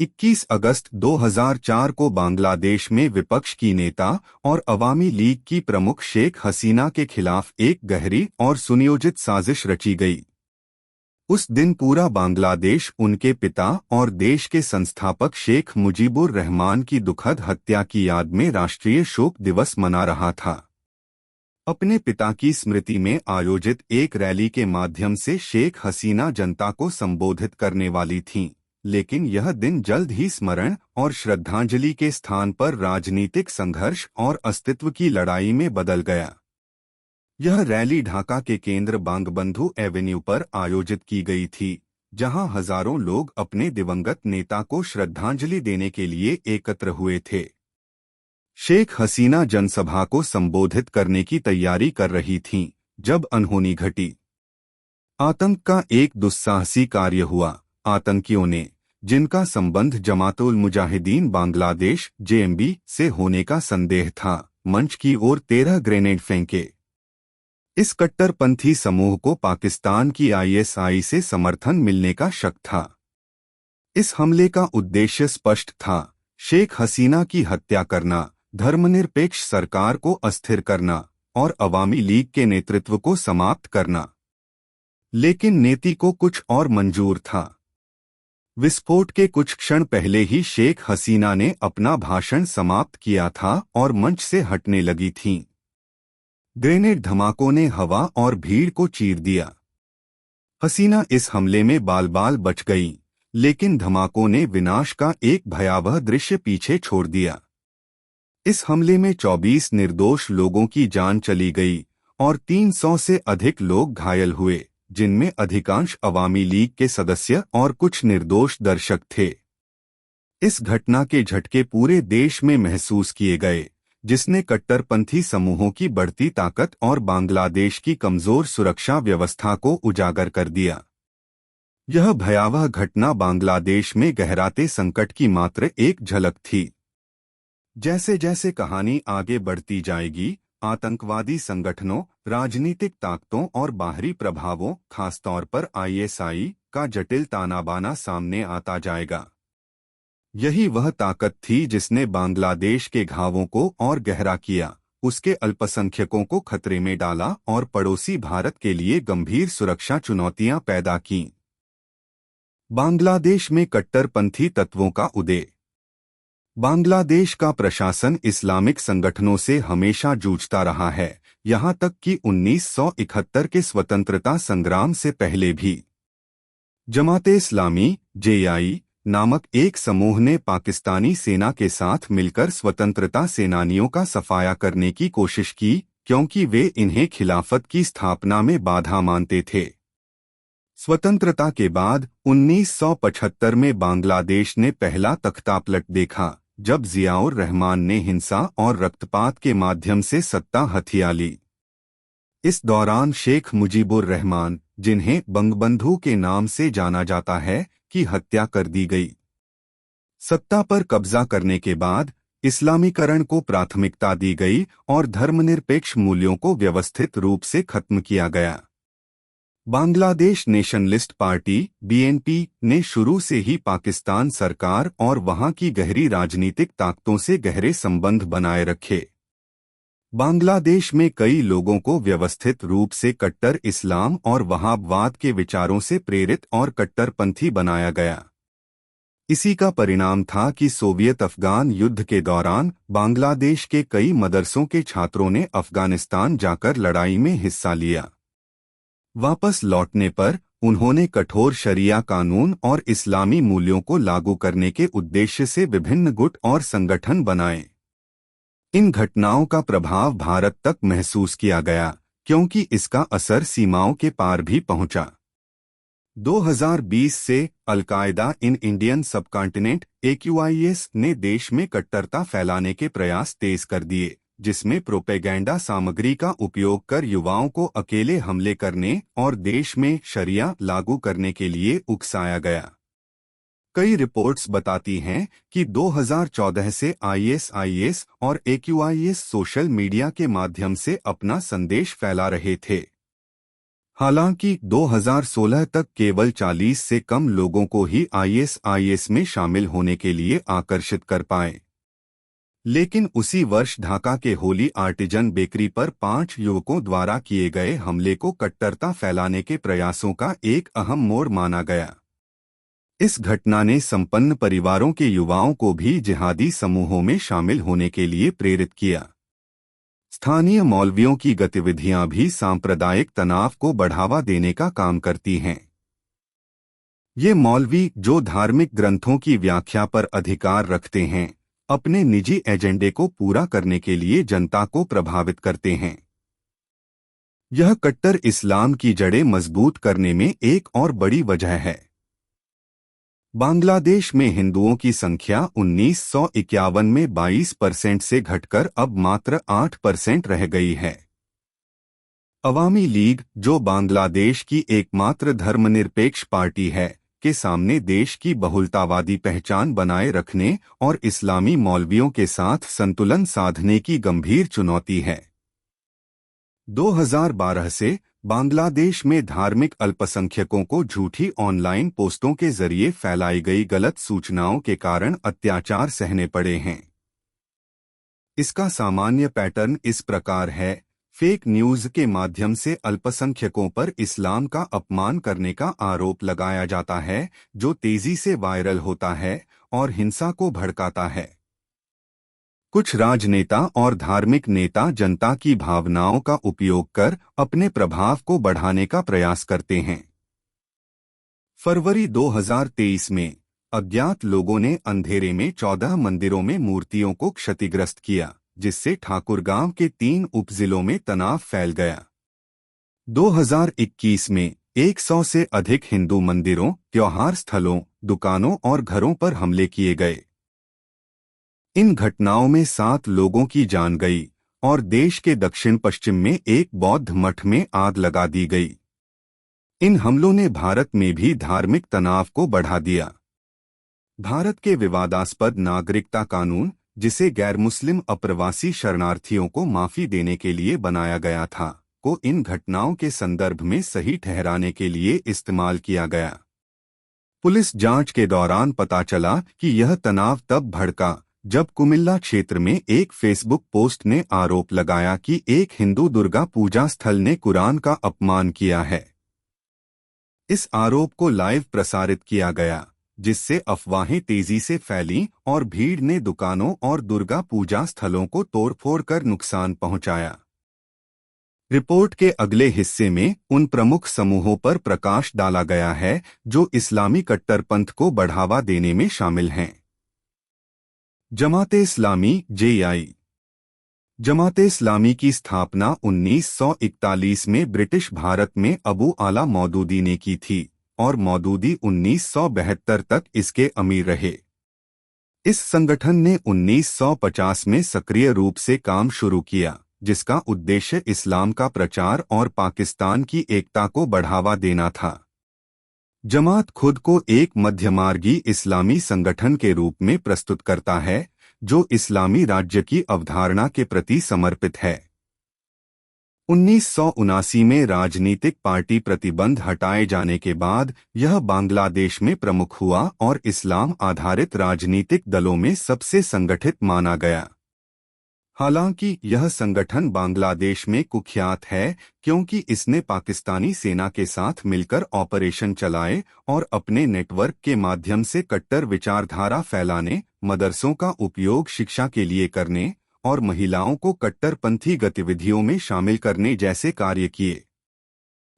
21 अगस्त 2004 को बांग्लादेश में विपक्ष की नेता और अवामी लीग की प्रमुख शेख हसीना के खिलाफ एक गहरी और सुनियोजित साजिश रची गई। उस दिन पूरा बांग्लादेश उनके पिता और देश के संस्थापक शेख मुजीबुर रहमान की दुखद हत्या की याद में राष्ट्रीय शोक दिवस मना रहा था। अपने पिता की स्मृति में आयोजित एक रैली के माध्यम से शेख हसीना जनता को संबोधित करने वाली थीं, लेकिन यह दिन जल्द ही स्मरण और श्रद्धांजलि के स्थान पर राजनीतिक संघर्ष और अस्तित्व की लड़ाई में बदल गया। यह रैली ढाका के केंद्र बांगबंधु एवेन्यू पर आयोजित की गई थी, जहां हजारों लोग अपने दिवंगत नेता को श्रद्धांजलि देने के लिए एकत्र हुए थे। शेख हसीना जनसभा को संबोधित करने की तैयारी कर रही थीं, जब अनहोनी घटी। आतंक का एक दुस्साहसी कार्य हुआ। आतंकियों ने, जिनका संबंध जमातुल मुजाहिदीन बांग्लादेश (जेएमबी) से होने का संदेह था, मंच की ओर 13 ग्रेनेड फेंके। इस कट्टरपंथी समूह को पाकिस्तान की आईएसआई से समर्थन मिलने का शक था। इस हमले का उद्देश्य स्पष्ट था: शेख हसीना की हत्या करना, धर्मनिरपेक्ष सरकार को अस्थिर करना और अवामी लीग के नेतृत्व को समाप्त करना। लेकिन नीति को कुछ और मंजूर था। विस्फोट के कुछ क्षण पहले ही शेख हसीना ने अपना भाषण समाप्त किया था और मंच से हटने लगी थीं। ग्रेनेड धमाकों ने हवा और भीड़ को चीर दिया। हसीना इस हमले में बाल बाल बच गई, लेकिन धमाकों ने विनाश का एक भयावह दृश्य पीछे छोड़ दिया। इस हमले में 24 निर्दोष लोगों की जान चली गई और 300 से अधिक लोग घायल हुए, जिनमें अधिकांश अवामी लीग के सदस्य और कुछ निर्दोष दर्शक थे। इस घटना के झटके पूरे देश में महसूस किए गए, जिसने कट्टरपंथी समूहों की बढ़ती ताकत और बांग्लादेश की कमजोर सुरक्षा व्यवस्था को उजागर कर दिया। यह भयावह घटना बांग्लादेश में गहराते संकट की मात्र एक झलक थी। जैसे जैसे कहानी आगे बढ़ती जाएगी, आतंकवादी संगठनों, राजनीतिक ताकतों और बाहरी प्रभावों, खासतौर पर आईएसआई, का जटिल तानाबाना सामने आता जाएगा। यही वह ताकत थी जिसने बांग्लादेश के घावों को और गहरा किया, उसके अल्पसंख्यकों को खतरे में डाला और पड़ोसी भारत के लिए गंभीर सुरक्षा चुनौतियां पैदा कीं। बांग्लादेश में कट्टरपंथी तत्वों का उदय। बांग्लादेश का प्रशासन इस्लामिक संगठनों से हमेशा जूझता रहा है, यहाँ तक कि 1971 के स्वतंत्रता संग्राम से पहले भी। जमात-ए-इस्लामी (जेआई) नामक एक समूह ने पाकिस्तानी सेना के साथ मिलकर स्वतंत्रता सेनानियों का सफाया करने की कोशिश की, क्योंकि वे इन्हें खिलाफत की स्थापना में बाधा मानते थे। स्वतंत्रता के बाद 1975 में बांग्लादेश ने पहला तख्तापलट देखा, जब जियाउर रहमान ने हिंसा और रक्तपात के माध्यम से सत्ता हथिया ली। इस दौरान शेख मुजीबुर रहमान, जिन्हें बंगबंधु के नाम से जाना जाता है, की हत्या कर दी गई। सत्ता पर कब्जा करने के बाद इस्लामीकरण को प्राथमिकता दी गई और धर्मनिरपेक्ष मूल्यों को व्यवस्थित रूप से खत्म किया गया। बांग्लादेश नेशनलिस्ट पार्टी (बीएनपी) ने शुरू से ही पाकिस्तान सरकार और वहां की गहरी राजनीतिक ताकतों से गहरे संबंध बनाए रखे। बांग्लादेश में कई लोगों को व्यवस्थित रूप से कट्टर इस्लाम और वहाबवाद के विचारों से प्रेरित और कट्टरपंथी बनाया गया। इसी का परिणाम था कि सोवियत अफगान युद्ध के दौरान बांग्लादेश के कई मदरसों के छात्रों ने अफगानिस्तान जाकर लड़ाई में हिस्सा लिया। वापस लौटने पर उन्होंने कठोर शरिया कानून और इस्लामी मूल्यों को लागू करने के उद्देश्य से विभिन्न गुट और संगठन बनाए। इन घटनाओं का प्रभाव भारत तक महसूस किया गया, क्योंकि इसका असर सीमाओं के पार भी पहुंचा। 2020 से al Qaeda in Indian subcontinent (AQIS) ने देश में कट्टरता फैलाने के प्रयास तेज कर दिए, जिसमें प्रोपेगेंडा सामग्री का उपयोग कर युवाओं को अकेले हमले करने और देश में शरिया लागू करने के लिए उकसाया गया। कई रिपोर्ट्स बताती हैं कि 2014 से आईएसआईएस और AQIS सोशल मीडिया के माध्यम से अपना संदेश फैला रहे थे। हालांकि 2016 तक केवल 40 से कम लोगों को ही आईएसआईएस में शामिल होने के लिए आकर्षित कर पाए। लेकिन उसी वर्ष ढाका के होली आर्टिजन बेकरी पर 5 युवकों द्वारा किए गए हमले को कट्टरता फैलाने के प्रयासों का एक अहम मोड़ माना गया। इस घटना ने संपन्न परिवारों के युवाओं को भी जिहादी समूहों में शामिल होने के लिए प्रेरित किया। स्थानीय मौलवियों की गतिविधियां भी सांप्रदायिक तनाव को बढ़ावा देने का काम करती हैं। ये मौलवी, जो धार्मिक ग्रंथों की व्याख्या पर अधिकार रखते हैं, अपने निजी एजेंडे को पूरा करने के लिए जनता को प्रभावित करते हैं। यह कट्टर इस्लाम की जड़ें मजबूत करने में एक और बड़ी वजह है। बांग्लादेश में हिंदुओं की संख्या 1951 में 22% से घटकर अब मात्र 8% रह गई है। अवामी लीग, जो बांग्लादेश की एकमात्र धर्मनिरपेक्ष पार्टी है, के सामने देश की बहुलतावादी पहचान बनाए रखने और इस्लामी मौलवियों के साथ संतुलन साधने की गंभीर चुनौती है। 2012 से बांग्लादेश में धार्मिक अल्पसंख्यकों को झूठी ऑनलाइन पोस्टों के जरिए फैलाई गई गलत सूचनाओं के कारण अत्याचार सहने पड़े हैं। इसका सामान्य पैटर्न इस प्रकार है: फेक न्यूज के माध्यम से अल्पसंख्यकों पर इस्लाम का अपमान करने का आरोप लगाया जाता है, जो तेजी से वायरल होता है और हिंसा को भड़काता है। कुछ राजनेता और धार्मिक नेता जनता की भावनाओं का उपयोग कर अपने प्रभाव को बढ़ाने का प्रयास करते हैं। फरवरी 2023 में अज्ञात लोगों ने अंधेरे में 14 मंदिरों में मूर्तियों को क्षतिग्रस्त किया, जिससे ठाकुरगांव के 3 उपजिलों में तनाव फैल गया। 2021 में 100 से अधिक हिंदू मंदिरों, त्योहार स्थलों, दुकानों और घरों पर हमले किए गए। इन घटनाओं में 7 लोगों की जान गई और देश के दक्षिण पश्चिम में एक बौद्ध मठ में आग लगा दी गई। इन हमलों ने भारत में भी धार्मिक तनाव को बढ़ा दिया। भारत के विवादास्पद नागरिकता कानून, जिसे गैर मुस्लिम अप्रवासी शरणार्थियों को माफी देने के लिए बनाया गया था, को इन घटनाओं के संदर्भ में सही ठहराने के लिए इस्तेमाल किया गया। पुलिस जांच के दौरान पता चला कि यह तनाव तब भड़का जब कुमिल्ला क्षेत्र में एक फेसबुक पोस्ट ने आरोप लगाया कि एक हिंदू दुर्गा पूजा स्थल ने कुरान का अपमान किया है। इस आरोप को लाइव प्रसारित किया गया, जिससे अफवाहें तेजी से फैलीं और भीड़ ने दुकानों और दुर्गा पूजा स्थलों को तोड़फोड़ कर नुकसान पहुंचाया। रिपोर्ट के अगले हिस्से में उन प्रमुख समूहों पर प्रकाश डाला गया है जो इस्लामी कट्टरपंथ को बढ़ावा देने में शामिल हैं। जमाते इस्लामी (जेआई). जमाते इस्लामी की स्थापना 1941 में ब्रिटिश भारत में अबू आला मौदूदी ने की थी और मौदूदी 1972 तक इसके अमीर रहे। इस संगठन ने 1950 में सक्रिय रूप से काम शुरू किया, जिसका उद्देश्य इस्लाम का प्रचार और पाकिस्तान की एकता को बढ़ावा देना था। जमात खुद को एक मध्यमार्गी इस्लामी संगठन के रूप में प्रस्तुत करता है, जो इस्लामी राज्य की अवधारणा के प्रति समर्पित है। 1979 में राजनीतिक पार्टी प्रतिबंध हटाए जाने के बाद यह बांग्लादेश में प्रमुख हुआ और इस्लाम आधारित राजनीतिक दलों में सबसे संगठित माना गया। हालांकि यह संगठन बांग्लादेश में कुख्यात है क्योंकि इसने पाकिस्तानी सेना के साथ मिलकर ऑपरेशन चलाए और अपने नेटवर्क के माध्यम से कट्टर विचारधारा फैलाने, मदरसों का उपयोग शिक्षा के लिए करने और महिलाओं को कट्टरपंथी गतिविधियों में शामिल करने जैसे कार्य किए।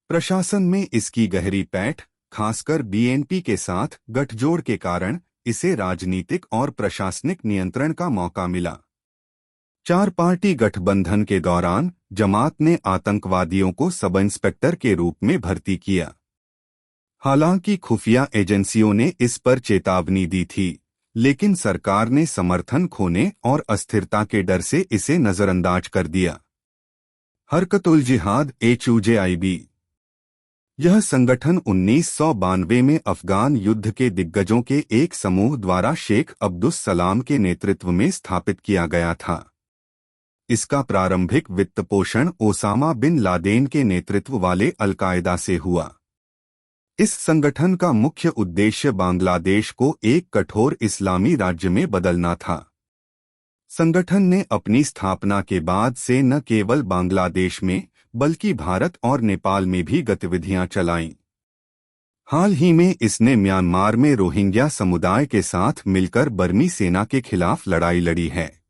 प्रशासन में इसकी गहरी पैठ, खासकर बीएनपी के साथ गठजोड़ के कारण, इसे राजनीतिक और प्रशासनिक नियंत्रण का मौका मिला। 4 पार्टी गठबंधन के दौरान जमात ने आतंकवादियों को सब इंस्पेक्टर के रूप में भर्ती किया। हालांकि खुफिया एजेंसियों ने इस पर चेतावनी दी थी, लेकिन सरकार ने समर्थन खोने और अस्थिरता के डर से इसे नजरअंदाज कर दिया। हरकतुल जिहाद (HUJIB). यह संगठन 1992 में अफगान युद्ध के दिग्गजों के एक समूह द्वारा शेख अब्दुस सलाम के नेतृत्व में स्थापित किया गया था। इसका प्रारंभिक वित्तपोषण ओसामा बिन लादेन के नेतृत्व वाले अलकायदा से हुआ। इस संगठन का मुख्य उद्देश्य बांग्लादेश को एक कठोर इस्लामी राज्य में बदलना था। संगठन ने अपनी स्थापना के बाद से न केवल बांग्लादेश में बल्कि भारत और नेपाल में भी गतिविधियां चलाईं। हाल ही में इसने म्यांमार में रोहिंग्या समुदाय के साथ मिलकर बर्मी सेना के खिलाफ लड़ाई लड़ी है।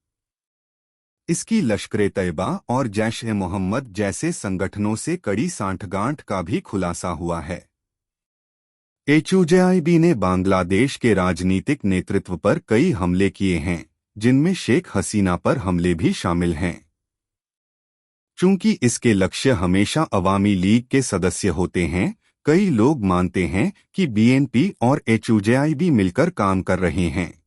इसकी लश्कर-ए-तैयबा और जैश-ए-मोहम्मद जैसे संगठनों से कड़ी सांठगांठ का भी खुलासा हुआ है। एचयूजेआईबी ने बांग्लादेश के राजनीतिक नेतृत्व पर कई हमले किए हैं, जिनमें शेख हसीना पर हमले भी शामिल हैं। चूंकि इसके लक्ष्य हमेशा अवामी लीग के सदस्य होते हैं, कई लोग मानते हैं कि बीएनपी और एचयूजेआईबी मिलकर काम कर रहे हैं।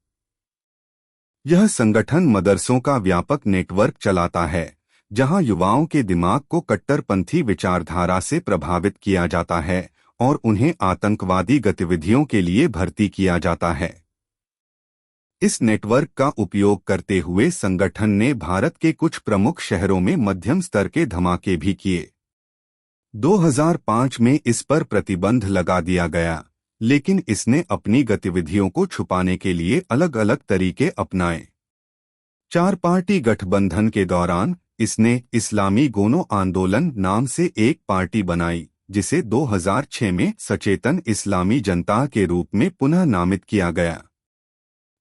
यह संगठन मदरसों का व्यापक नेटवर्क चलाता है, जहां युवाओं के दिमाग को कट्टरपंथी विचारधारा से प्रभावित किया जाता है और उन्हें आतंकवादी गतिविधियों के लिए भर्ती किया जाता है। इस नेटवर्क का उपयोग करते हुए संगठन ने भारत के कुछ प्रमुख शहरों में मध्यम स्तर के धमाके भी किए। 2005 में इस पर प्रतिबंध लगा दिया गया, लेकिन इसने अपनी गतिविधियों को छुपाने के लिए अलग अलग तरीके अपनाए। 4 पार्टी गठबंधन के दौरान इसने इस्लामी गोनो आंदोलन नाम से एक पार्टी बनाई, जिसे 2006 में सचेतन इस्लामी जनता के रूप में पुनः नामित किया गया।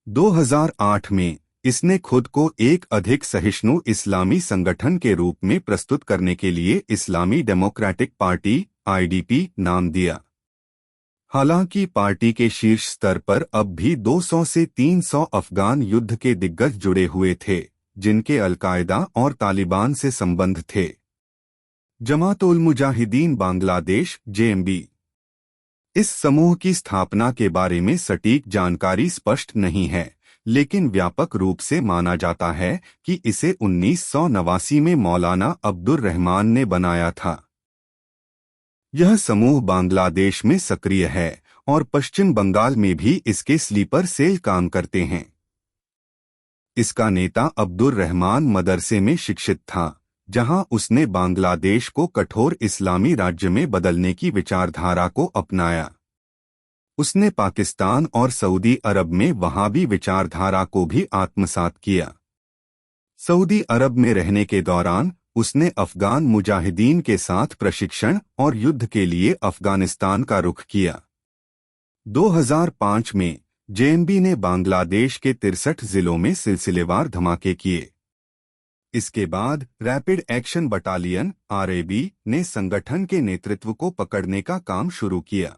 2008 में इसने खुद को एक अधिक सहिष्णु इस्लामी संगठन के रूप में प्रस्तुत करने के लिए इस्लामी डेमोक्रेटिक पार्टी (आईडीपी) नाम दिया। हालांकि पार्टी के शीर्ष स्तर पर अब भी 200 से 300 अफगान युद्ध के दिग्गज जुड़े हुए थे, जिनके अलकायदा और तालिबान से संबंध थे। जमात-उल-मुजाहिदीन बांग्लादेश (जेएमबी). इस समूह की स्थापना के बारे में सटीक जानकारी स्पष्ट नहीं है, लेकिन व्यापक रूप से माना जाता है कि इसे 1989 में मौलाना अब्दुर रहमान ने बनाया था। यह समूह बांग्लादेश में सक्रिय है और पश्चिम बंगाल में भी इसके स्लीपर सेल काम करते हैं। इसका नेता अब्दुर रहमान मदरसे में शिक्षित था, जहां उसने बांग्लादेश को कठोर इस्लामी राज्य में बदलने की विचारधारा को अपनाया। उसने पाकिस्तान और सऊदी अरब में वहाबी विचारधारा को भी आत्मसात किया। सऊदी अरब में रहने के दौरान उसने अफगान मुजाहिदीन के साथ प्रशिक्षण और युद्ध के लिए अफगानिस्तान का रुख किया। 2005 में जेएमबी ने बांग्लादेश के 63 जिलों में सिलसिलेवार धमाके किए। इसके बाद रैपिड एक्शन बटालियन (आरएबी) ने संगठन के नेतृत्व को पकड़ने का काम शुरू किया।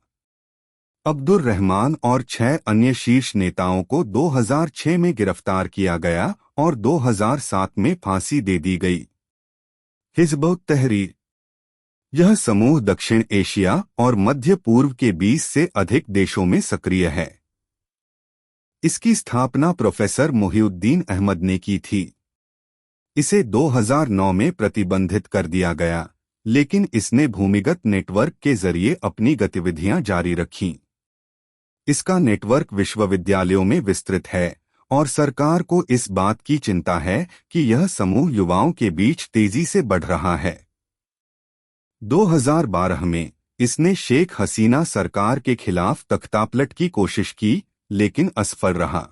अब्दुर रहमान और 6 अन्य शीर्ष नेताओं को 2006 में गिरफ्तार किया गया और 2007 में फांसी दे दी गई। हिज़्ब-उत तहरीर। यह समूह दक्षिण एशिया और मध्य पूर्व के 20 से अधिक देशों में सक्रिय है। इसकी स्थापना प्रोफेसर मोहिउद्दीन अहमद ने की थी। इसे 2009 में प्रतिबंधित कर दिया गया, लेकिन इसने भूमिगत नेटवर्क के जरिए अपनी गतिविधियां जारी रखीं। इसका नेटवर्क विश्वविद्यालयों में विस्तृत है और सरकार को इस बात की चिंता है कि यह समूह युवाओं के बीच तेजी से बढ़ रहा है। 2012 में इसने शेख हसीना सरकार के खिलाफ तख्तापलट की कोशिश की, लेकिन असफल रहा।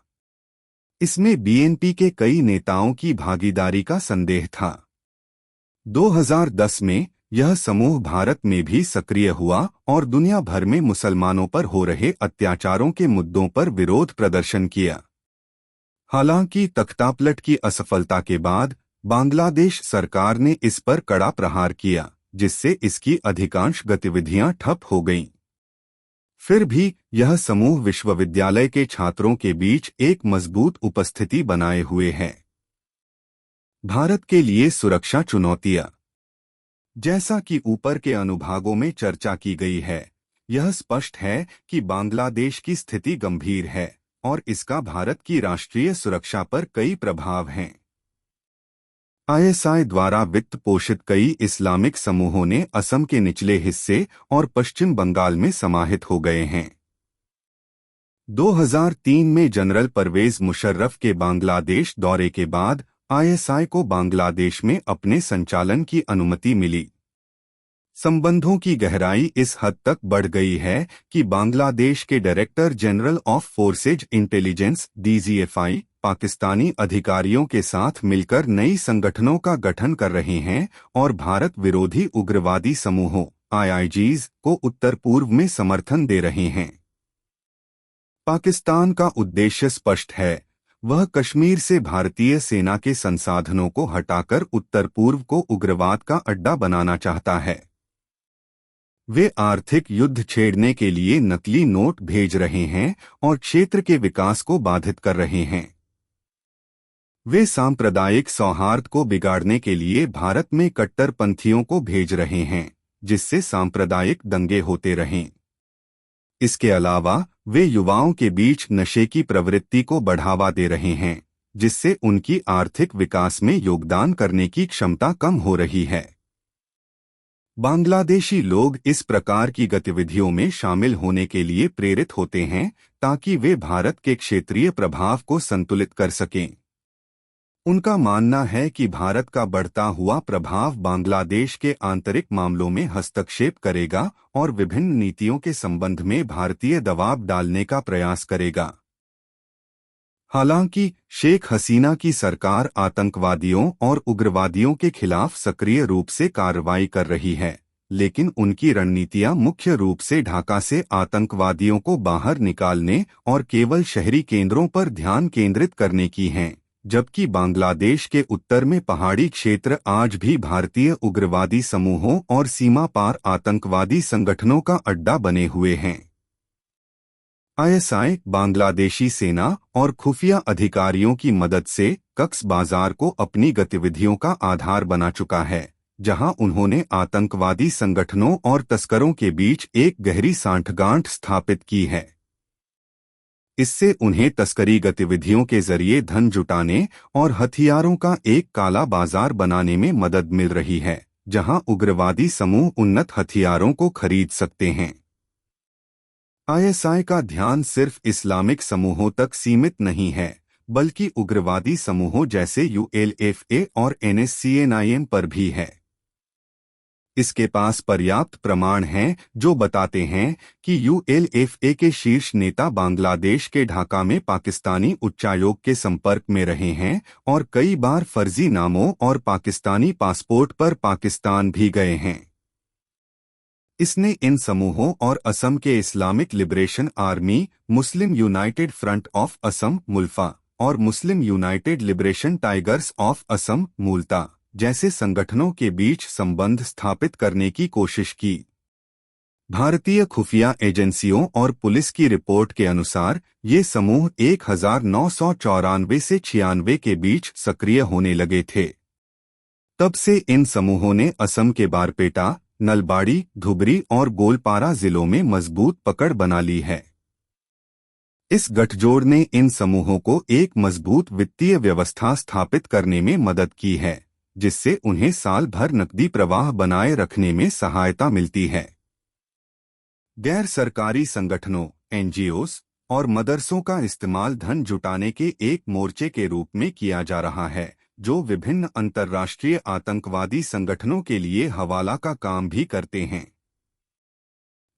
इसमें बीएनपी के कई नेताओं की भागीदारी का संदेह था। 2010 में यह समूह भारत में भी सक्रिय हुआ और दुनिया भर में मुसलमानों पर हो रहे अत्याचारों के मुद्दों पर विरोध प्रदर्शन किया। हालांकि तख्तापलट की असफलता के बाद बांग्लादेश सरकार ने इस पर कड़ा प्रहार किया, जिससे इसकी अधिकांश गतिविधियां ठप हो गईं। फिर भी यह समूह विश्वविद्यालय के छात्रों के बीच एक मजबूत उपस्थिति बनाए हुए है। भारत के लिए सुरक्षा चुनौतियां। जैसा कि ऊपर के अनुभागों में चर्चा की गई है, यह स्पष्ट है कि बांग्लादेश की स्थिति गंभीर है और इसका भारत की राष्ट्रीय सुरक्षा पर कई प्रभाव हैं। आईएसआई द्वारा वित्त पोषित कई इस्लामिक समूहों ने असम के निचले हिस्से और पश्चिम बंगाल में समाहित हो गए हैं। 2003 में जनरल परवेज मुशर्रफ के बांग्लादेश दौरे के बाद आईएसआई को बांग्लादेश में अपने संचालन की अनुमति मिली। संबंधों की गहराई इस हद तक बढ़ गई है कि बांग्लादेश के director general of forces intelligence (डीजीएफआई) पाकिस्तानी अधिकारियों के साथ मिलकर नई संगठनों का गठन कर रहे हैं और भारत विरोधी उग्रवादी समूहों (आईआईजीज) को उत्तर पूर्व में समर्थन दे रहे हैं। पाकिस्तान का उद्देश्य स्पष्ट है। वह कश्मीर से भारतीय सेना के संसाधनों को हटाकर उत्तर पूर्व को उग्रवाद का अड्डा बनाना चाहता है। वे आर्थिक युद्ध छेड़ने के लिए नकली नोट भेज रहे हैं और क्षेत्र के विकास को बाधित कर रहे हैं। वे सांप्रदायिक सौहार्द को बिगाड़ने के लिए भारत में कट्टरपंथियों को भेज रहे हैं, जिससे सांप्रदायिक दंगे होते रहें। इसके अलावा वे युवाओं के बीच नशे की प्रवृत्ति को बढ़ावा दे रहे हैं, जिससे उनकी आर्थिक विकास में योगदान करने की क्षमता कम हो रही है। बांग्लादेशी लोग इस प्रकार की गतिविधियों में शामिल होने के लिए प्रेरित होते हैं ताकि वे भारत के क्षेत्रीय प्रभाव को संतुलित कर सकें। उनका मानना है कि भारत का बढ़ता हुआ प्रभाव बांग्लादेश के आंतरिक मामलों में हस्तक्षेप करेगा और विभिन्न नीतियों के संबंध में भारतीय दबाव डालने का प्रयास करेगा। हालांकि शेख हसीना की सरकार आतंकवादियों और उग्रवादियों के खिलाफ सक्रिय रूप से कार्रवाई कर रही है, लेकिन उनकी रणनीतियां मुख्य रूप से ढाका से आतंकवादियों को बाहर निकालने और केवल शहरी केंद्रों पर ध्यान केंद्रित करने की हैं, जबकि बांग्लादेश के उत्तर में पहाड़ी क्षेत्र आज भी भारतीय उग्रवादी समूहों और सीमा पार आतंकवादी संगठनों का अड्डा बने हुए हैं। आईएसआई बांग्लादेशी सेना और खुफिया अधिकारियों की मदद से कक्स बाजार को अपनी गतिविधियों का आधार बना चुका है, जहां उन्होंने आतंकवादी संगठनों और तस्करों के बीच एक गहरी सांठगांठ स्थापित की है। इससे उन्हें तस्करी गतिविधियों के जरिए धन जुटाने और हथियारों का एक काला बाजार बनाने में मदद मिल रही है, जहां उग्रवादी समूह उन्नत हथियारों को खरीद सकते हैं। आईएसआई का ध्यान सिर्फ इस्लामिक समूहों तक सीमित नहीं है, बल्कि उग्रवादी समूहों जैसे यूएलएफए और एनएससीएनआईएम पर भी है। इसके पास पर्याप्त प्रमाण हैं जो बताते हैं कि यूएलएफए के शीर्ष नेता बांग्लादेश के ढाका में पाकिस्तानी उच्चायोग के संपर्क में रहे हैं और कई बार फर्जी नामों और पाकिस्तानी पासपोर्ट पर पाकिस्तान भी गए हैं। इसने इन समूहों और असम के Islamic liberation army, Muslim United Front of Assam मुल्फा और Muslim United Liberation Tigers of Assam मूलता जैसे संगठनों के बीच संबंध स्थापित करने की कोशिश की। भारतीय खुफिया एजेंसियों और पुलिस की रिपोर्ट के अनुसार ये समूह 1994 से 96 के बीच सक्रिय होने लगे थे। तब से इन समूहों ने असम के बारपेटा, नलबाड़ी, धुबरी और गोलपारा जिलों में मजबूत पकड़ बना ली है। इस गठजोड़ ने इन समूहों को एक मजबूत वित्तीय व्यवस्था स्थापित करने में मदद की है, जिससे उन्हें साल भर नकदी प्रवाह बनाए रखने में सहायता मिलती है। गैर सरकारी संगठनों (एनजीओस) और मदरसों का इस्तेमाल धन जुटाने के एक मोर्चे के रूप में किया जा रहा है, जो विभिन्न अंतर्राष्ट्रीय आतंकवादी संगठनों के लिए हवाला का काम भी करते हैं।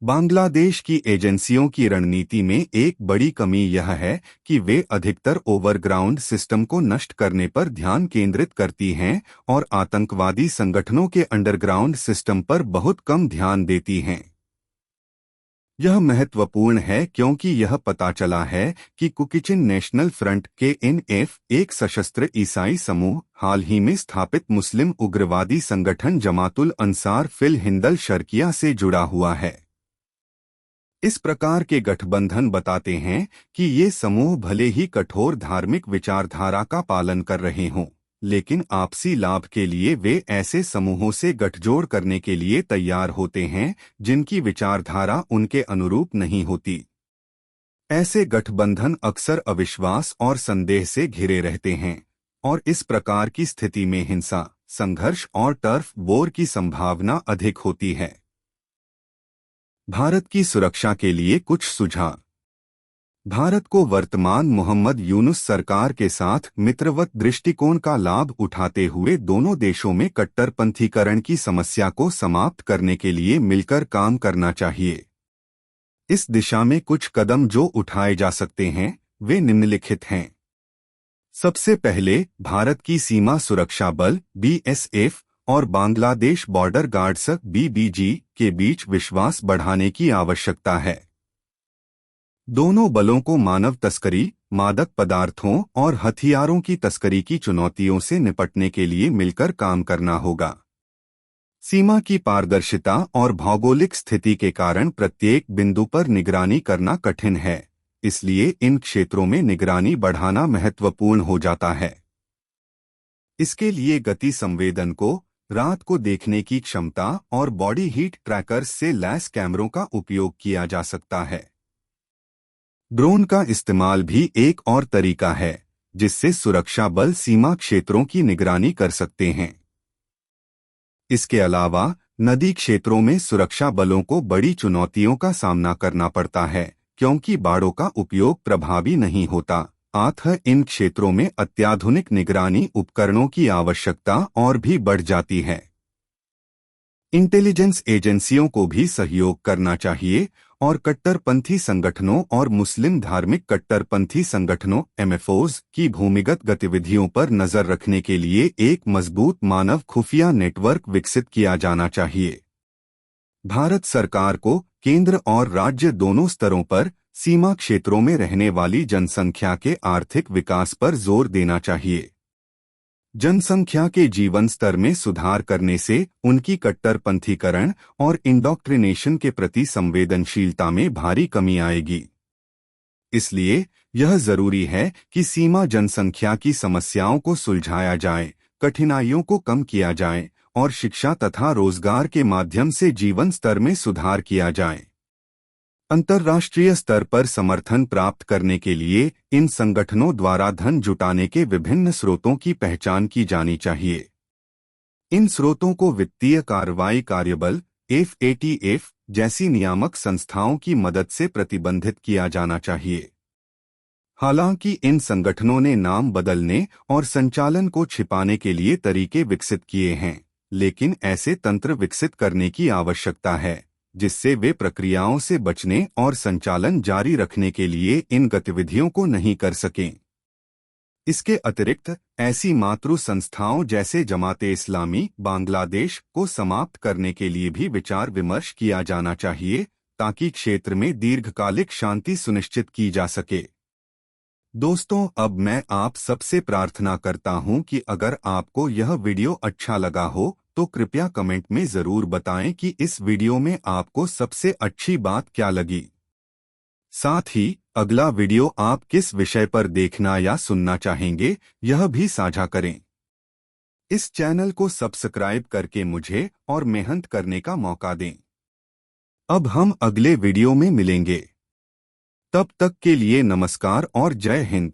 बांग्लादेश की एजेंसियों की रणनीति में एक बड़ी कमी यह है कि वे अधिकतर ओवरग्राउंड सिस्टम को नष्ट करने पर ध्यान केंद्रित करती हैं और आतंकवादी संगठनों के अंडरग्राउंड सिस्टम पर बहुत कम ध्यान देती हैं। यह महत्वपूर्ण है क्योंकि यह पता चला है कि कुकिचिन नेशनल फ्रंट (KNF), एक सशस्त्र ईसाई समूह, हाल ही में स्थापित मुस्लिम उग्रवादी संगठन जमातुल अंसार फिल हिंदल शर्किया से जुड़ा हुआ है। इस प्रकार के गठबंधन बताते हैं कि ये समूह भले ही कठोर धार्मिक विचारधारा का पालन कर रहे हों, लेकिन आपसी लाभ के लिए वे ऐसे समूहों से गठजोड़ करने के लिए तैयार होते हैं जिनकी विचारधारा उनके अनुरूप नहीं होती। ऐसे गठबंधन अक्सर अविश्वास और संदेह से घिरे रहते हैं और इस प्रकार की स्थिति में हिंसा, संघर्ष और टर्फ वॉर की संभावना अधिक होती है। भारत की सुरक्षा के लिए कुछ सुझाव। भारत को वर्तमान मोहम्मद यूनुस सरकार के साथ मित्रवत दृष्टिकोण का लाभ उठाते हुए दोनों देशों में कट्टरपंथीकरण की समस्या को समाप्त करने के लिए मिलकर काम करना चाहिए। इस दिशा में कुछ कदम जो उठाए जा सकते हैं वे निम्नलिखित हैं। सबसे पहले भारत की सीमा सुरक्षा बल BSF और बांग्लादेश बॉर्डर गार्ड्स BBG के बीच विश्वास बढ़ाने की आवश्यकता है। दोनों बलों को मानव तस्करी, मादक पदार्थों और हथियारों की तस्करी की चुनौतियों से निपटने के लिए मिलकर काम करना होगा। सीमा की पारदर्शिता और भौगोलिक स्थिति के कारण प्रत्येक बिंदु पर निगरानी करना कठिन है, इसलिए इन क्षेत्रों में निगरानी बढ़ाना महत्वपूर्ण हो जाता है। इसके लिए गति संवेदन को, रात को देखने की क्षमता और बॉडी हीट ट्रैकर्स से लैस कैमरों का उपयोग किया जा सकता है। ड्रोन का इस्तेमाल भी एक और तरीका है जिससे सुरक्षा बल सीमा क्षेत्रों की निगरानी कर सकते हैं। इसके अलावा नदी क्षेत्रों में सुरक्षा बलों को बड़ी चुनौतियों का सामना करना पड़ता है क्योंकि बाड़ों का उपयोग प्रभावी नहीं होता, अतः इन क्षेत्रों में अत्याधुनिक निगरानी उपकरणों की आवश्यकता और भी बढ़ जाती है। इंटेलिजेंस एजेंसियों को भी सहयोग करना चाहिए और कट्टरपंथी संगठनों और मुस्लिम धार्मिक कट्टरपंथी संगठनों MFOs की भूमिगत गतिविधियों पर नजर रखने के लिए एक मजबूत मानव खुफिया नेटवर्क विकसित किया जाना चाहिए। भारत सरकार को केंद्र और राज्य दोनों स्तरों पर सीमा क्षेत्रों में रहने वाली जनसंख्या के आर्थिक विकास पर जोर देना चाहिए। जनसंख्या के जीवन स्तर में सुधार करने से उनकी कट्टरपंथीकरण और इंडोक्ट्रिनेशन के प्रति संवेदनशीलता में भारी कमी आएगी। इसलिए यह जरूरी है कि सीमा जनसंख्या की समस्याओं को सुलझाया जाए, कठिनाइयों को कम किया जाए और शिक्षा तथा रोजगार के माध्यम से जीवन स्तर में सुधार किया जाए। अंतर्राष्ट्रीय स्तर पर समर्थन प्राप्त करने के लिए इन संगठनों द्वारा धन जुटाने के विभिन्न स्रोतों की पहचान की जानी चाहिए। इन स्रोतों को वित्तीय कार्रवाई कार्यबल FATF जैसी नियामक संस्थाओं की मदद से प्रतिबंधित किया जाना चाहिए। हालांकि इन संगठनों ने नाम बदलने और संचालन को छिपाने के लिए तरीके विकसित किए हैं, लेकिन ऐसे तंत्र विकसित करने की आवश्यकता है जिससे वे प्रक्रियाओं से बचने और संचालन जारी रखने के लिए इन गतिविधियों को नहीं कर सकें। इसके अतिरिक्त ऐसी मातृ संस्थाओं जैसे जमाते इस्लामी बांग्लादेश को समाप्त करने के लिए भी विचार विमर्श किया जाना चाहिए ताकि क्षेत्र में दीर्घकालिक शांति सुनिश्चित की जा सके। दोस्तों, अब मैं आप सबसे प्रार्थना करता हूं कि अगर आपको यह वीडियो अच्छा लगा हो तो कृपया कमेंट में जरूर बताएं कि इस वीडियो में आपको सबसे अच्छी बात क्या लगी। साथ ही अगला वीडियो आप किस विषय पर देखना या सुनना चाहेंगे यह भी साझा करें। इस चैनल को सब्सक्राइब करके मुझे और मेहनत करने का मौका दें। अब हम अगले वीडियो में मिलेंगे। तब तक के लिए नमस्कार और जय हिंद।